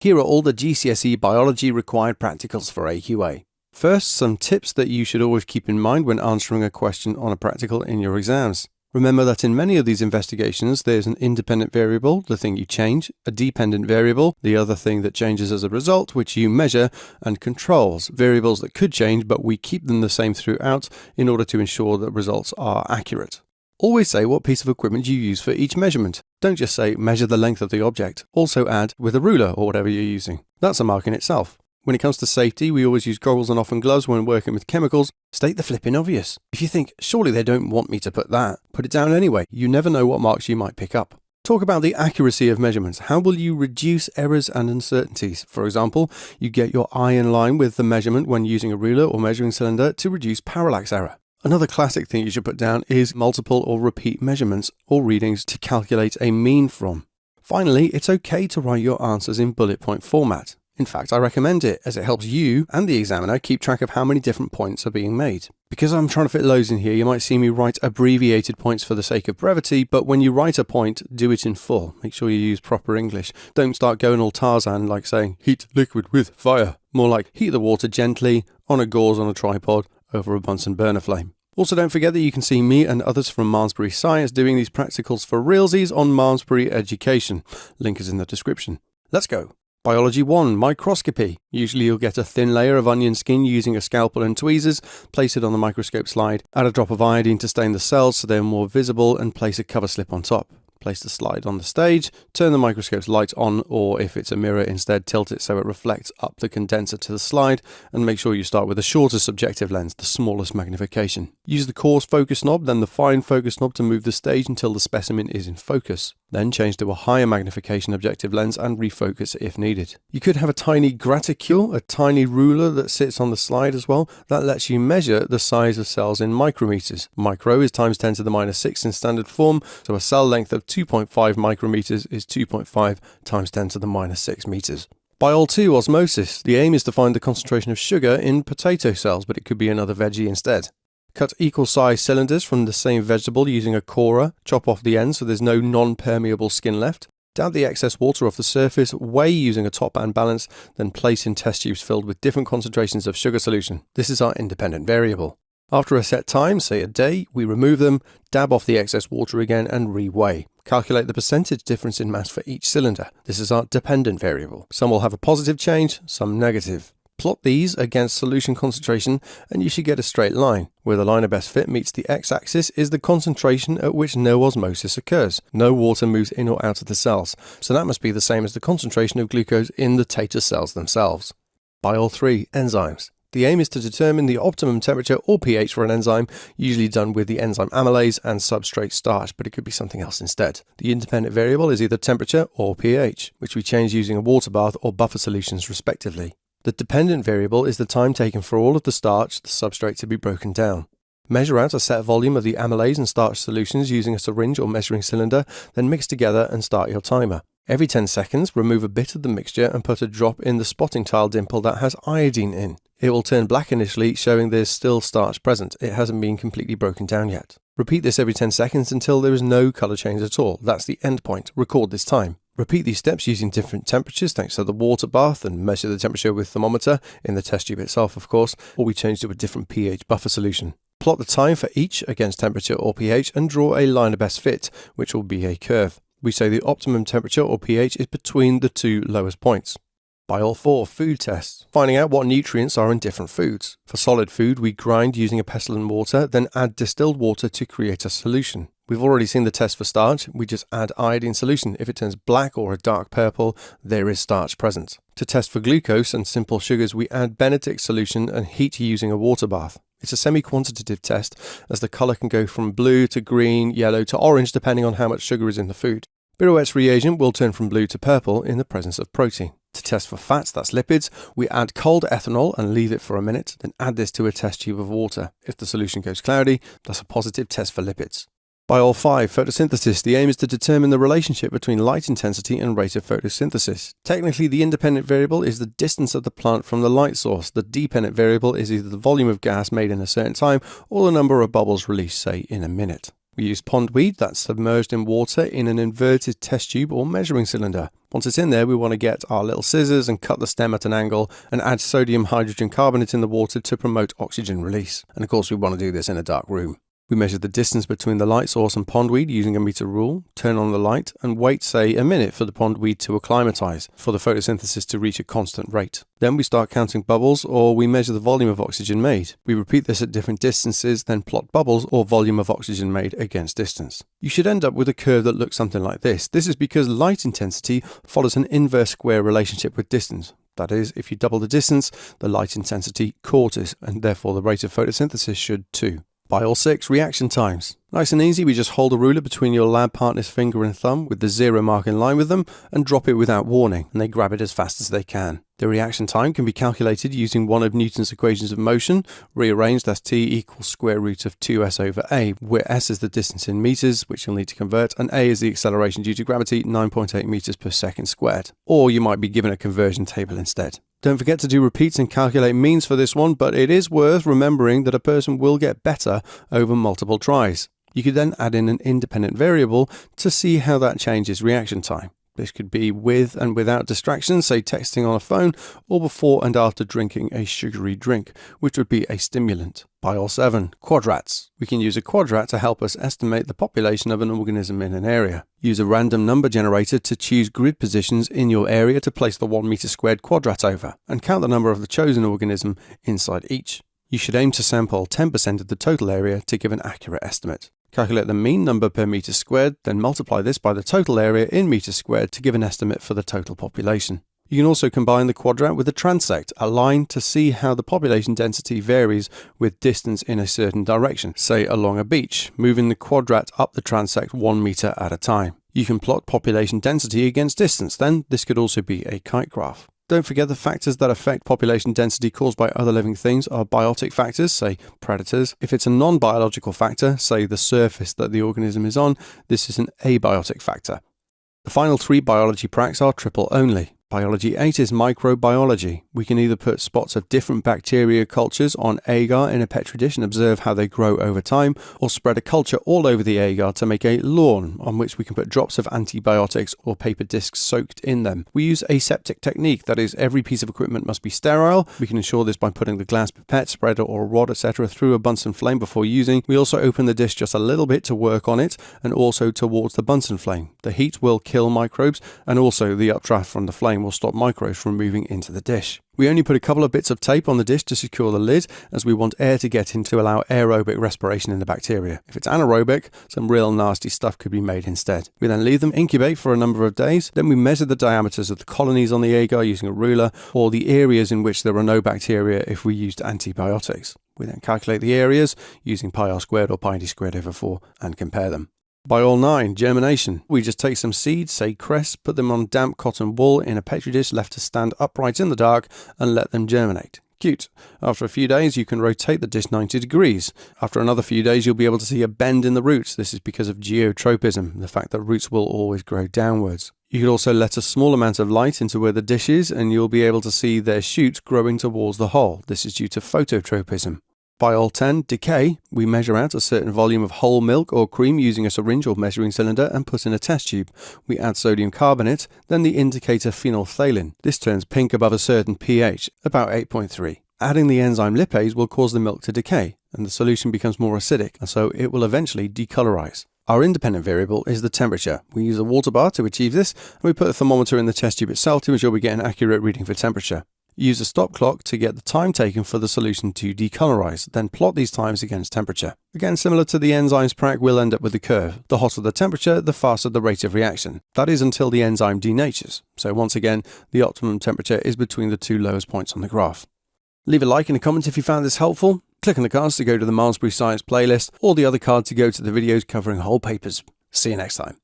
Here are all the GCSE biology required practicals for AQA. First, some tips that you should always keep in mind when answering a question on a practical in your exams. Remember that in many of these investigations, there's an independent variable, the thing you change, a dependent variable, the other thing that changes as a result, which you measure, and controls, variables that could change, but we keep them the same throughout in order to ensure that results are accurate. Always say what piece of equipment you use for each measurement. Don't just say measure the length of the object. Also add with a ruler or whatever you're using. That's a mark in itself. When it comes to safety, we always use goggles and often gloves when working with chemicals. State the flipping obvious. If you think, surely they don't want me to put that, put it down anyway. You never know what marks you might pick up. Talk about the accuracy of measurements. How will you reduce errors and uncertainties? For example, you get your eye in line with the measurement when using a ruler or measuring cylinder to reduce parallax error. Another classic thing you should put down is multiple or repeat measurements or readings to calculate a mean from. Finally, it's okay to write your answers in bullet point format. In fact, I recommend it as it helps you and the examiner keep track of how many different points are being made. Because I'm trying to fit loads in here, you might see me write abbreviated points for the sake of brevity, but when you write a point, do it in full. Make sure you use proper English. Don't start going all Tarzan like saying, heat liquid with fire. More like, heat the water gently, on a gauze on a tripod, over a Bunsen burner flame. Also, don't forget that you can see me and others from Malmesbury Science doing these practicals for realsies on Malmesbury Education. Link is in the description. Let's go. Biology 1, Microscopy. Usually you'll get a thin layer of onion skin using a scalpel and tweezers, place it on the microscope slide, add a drop of iodine to stain the cells so they're more visible, and place a cover slip on top. Place the slide on the stage, turn the microscope's light on, or if it's a mirror instead, tilt it so it reflects up the condenser to the slide, and make sure you start with the shortest subjective lens, the smallest magnification. Use the coarse focus knob, then the fine focus knob to move the stage until the specimen is in focus. Then change to a higher magnification objective lens and refocus if needed. You could have a tiny graticule, a tiny ruler that sits on the slide as well. That lets you measure the size of cells in micrometers. Micro is times 10 to the minus 6 in standard form, so a cell length of 2.5 micrometers is 2.5 times 10 to the minus 6 meters. Biol 2, Osmosis. The aim is to find the concentration of sugar in potato cells, but it could be another veggie instead. Cut equal size cylinders from the same vegetable using a corer, chop off the ends so there's no non-permeable skin left. Dab the excess water off the surface, weigh using a top and balance, then place in test tubes filled with different concentrations of sugar solution. This is our independent variable. After a set time, say a day, we remove them, dab off the excess water again and re-weigh. Calculate the percentage difference in mass for each cylinder. This is our dependent variable. Some will have a positive change, some negative. Plot these against solution concentration and you should get a straight line. Where the line of best fit meets the x-axis is the concentration at which no osmosis occurs. No water moves in or out of the cells, so that must be the same as the concentration of glucose in the tater cells themselves. Biol 3, Enzymes. The aim is to determine the optimum temperature or pH for an enzyme, usually done with the enzyme amylase and substrate starch, but it could be something else instead. The independent variable is either temperature or pH, which we change using a water bath or buffer solutions respectively. The dependent variable is the time taken for all of the starch, the substrate, to be broken down. Measure out a set volume of the amylase and starch solutions using a syringe or measuring cylinder, then mix together and start your timer. Every 10 seconds, remove a bit of the mixture and put a drop in the spotting tile dimple that has iodine in. It will turn black initially, showing there's still starch present. It hasn't been completely broken down yet. Repeat this every 10 seconds until there is no color change at all. That's the end point. Record this time. Repeat these steps using different temperatures thanks to the water bath, and measure the temperature with thermometer, in the test tube itself of course, or we change to a different pH buffer solution. Plot the time for each against temperature or pH and draw a line of best fit, which will be a curve. We say the optimum temperature or pH is between the two lowest points. Biol 4, Food tests. Finding out what nutrients are in different foods. For solid food, we grind using a pestle and mortar, then add distilled water to create a solution. We've already seen the test for starch. We just add iodine solution. If it turns black or a dark purple, there is starch present. To test for glucose and simple sugars, we add Benedict solution and heat using a water bath. It's a semi-quantitative test, as the color can go from blue to green, yellow to orange depending on how much sugar is in the food. Birouette's reagent will turn from blue to purple in the presence of protein. To test for fats, that's lipids, we add cold ethanol and leave it for a minute, then add this to a test tube of water. If the solution goes cloudy, that's a positive test for lipids. Biol 5, Photosynthesis. The aim is to determine the relationship between light intensity and rate of photosynthesis. Technically, the independent variable is the distance of the plant from the light source. The dependent variable is either the volume of gas made in a certain time or the number of bubbles released, say, in a minute. We use pondweed that's submerged in water in an inverted test tube or measuring cylinder. Once it's in there, we want to get our little scissors and cut the stem at an angle and add sodium hydrogen carbonate in the water to promote oxygen release. And of course, we want to do this in a dark room. We measure the distance between the light source and pondweed using a meter rule, turn on the light, and wait, say, a minute for the pondweed to acclimatize, for the photosynthesis to reach a constant rate. Then we start counting bubbles, or we measure the volume of oxygen made. We repeat this at different distances, then plot bubbles or volume of oxygen made against distance. You should end up with a curve that looks something like this. This is because light intensity follows an inverse square relationship with distance. That is, if you double the distance, the light intensity quarters, and therefore the rate of photosynthesis should too. Biol 6, reaction times. Nice and easy, we just hold a ruler between your lab partner's finger and thumb with the 0 mark in line with them and drop it without warning, and they grab it as fast as they can. The reaction time can be calculated using one of Newton's equations of motion, rearranged as T equals square root of 2s over a, where s is the distance in meters, which you'll need to convert, and a is the acceleration due to gravity, 9.8 meters per second squared. Or you might be given a conversion table instead. Don't forget to do repeats and calculate means for this one, but it is worth remembering that a person will get better over multiple tries. You could then add in an independent variable to see how that changes reaction time. This could be with and without distractions, say texting on a phone, or before and after drinking a sugary drink, which would be a stimulant. Biol 7, quadrats. We can use a quadrat to help us estimate the population of an organism in an area. Use a random number generator to choose grid positions in your area to place the 1 meter squared quadrat over, and count the number of the chosen organism inside each. You should aim to sample 10% of the total area to give an accurate estimate. Calculate the mean number per meter squared, then multiply this by the total area in meters squared to give an estimate for the total population. You can also combine the quadrat with a transect, a line to see how the population density varies with distance in a certain direction, say along a beach, moving the quadrat up the transect 1 meter at a time. You can plot population density against distance then. This could also be a kite graph. Don't forget the factors that affect population density caused by other living things are biotic factors, say predators. If it's a non-biological factor, say the surface that the organism is on, this is an abiotic factor. The final 3 biology pracs are triple only. Biology 8 is microbiology. We can either put spots of different bacteria cultures on agar in a petri dish and observe how they grow over time, or spread a culture all over the agar to make a lawn on which we can put drops of antibiotics or paper discs soaked in them. We use aseptic technique, that is, every piece of equipment must be sterile. We can ensure this by putting the glass pipette, spreader or rod, etc. through a Bunsen flame before using. We also open the dish just a little bit to work on it and also towards the Bunsen flame. The heat will kill microbes, and also the updraft from the flame will stop microbes from moving into the dish. We only put a couple of bits of tape on the dish to secure the lid, as we want air to get in to allow aerobic respiration in the bacteria. If it's anaerobic, some real nasty stuff could be made instead. We then leave them incubate for a number of days. Then we measure the diameters of the colonies on the agar using a ruler, or the areas in which there are no bacteria if we used antibiotics. We then calculate the areas using pi r squared or pi d squared over 4 and compare them. Biol 9, germination. We just take some seeds, say cress, put them on damp cotton wool in a petri dish left to stand upright in the dark and let them germinate. Cute. After a few days, you can rotate the dish 90 degrees. After another few days, you'll be able to see a bend in the roots. This is because of geotropism, the fact that roots will always grow downwards. You could also let a small amount of light into where the dish is, and you'll be able to see their shoots growing towards the hole. This is due to phototropism. Biol 10, decay. We measure out a certain volume of whole milk or cream using a syringe or measuring cylinder and put in a test tube. We add sodium carbonate, then the indicator phenolphthalein. This turns pink above a certain pH, about 8.3. Adding the enzyme lipase will cause the milk to decay, and the solution becomes more acidic, and so it will eventually decolorize. Our independent variable is the temperature. We use a water bar to achieve this, and we put a thermometer in the test tube itself to ensure we get an accurate reading for temperature. Use a stop clock to get the time taken for the solution to decolorize, then plot these times against temperature. Again, similar to the enzymes prac, we'll end up with the curve. The hotter the temperature, the faster the rate of reaction. That is until the enzyme denatures. So once again, the optimum temperature is between the 2 lowest points on the graph. Leave a like and a comment if you found this helpful. Click on the cards to go to the Malmesbury Science playlist, or the other card to go to the videos covering whole papers. See you next time.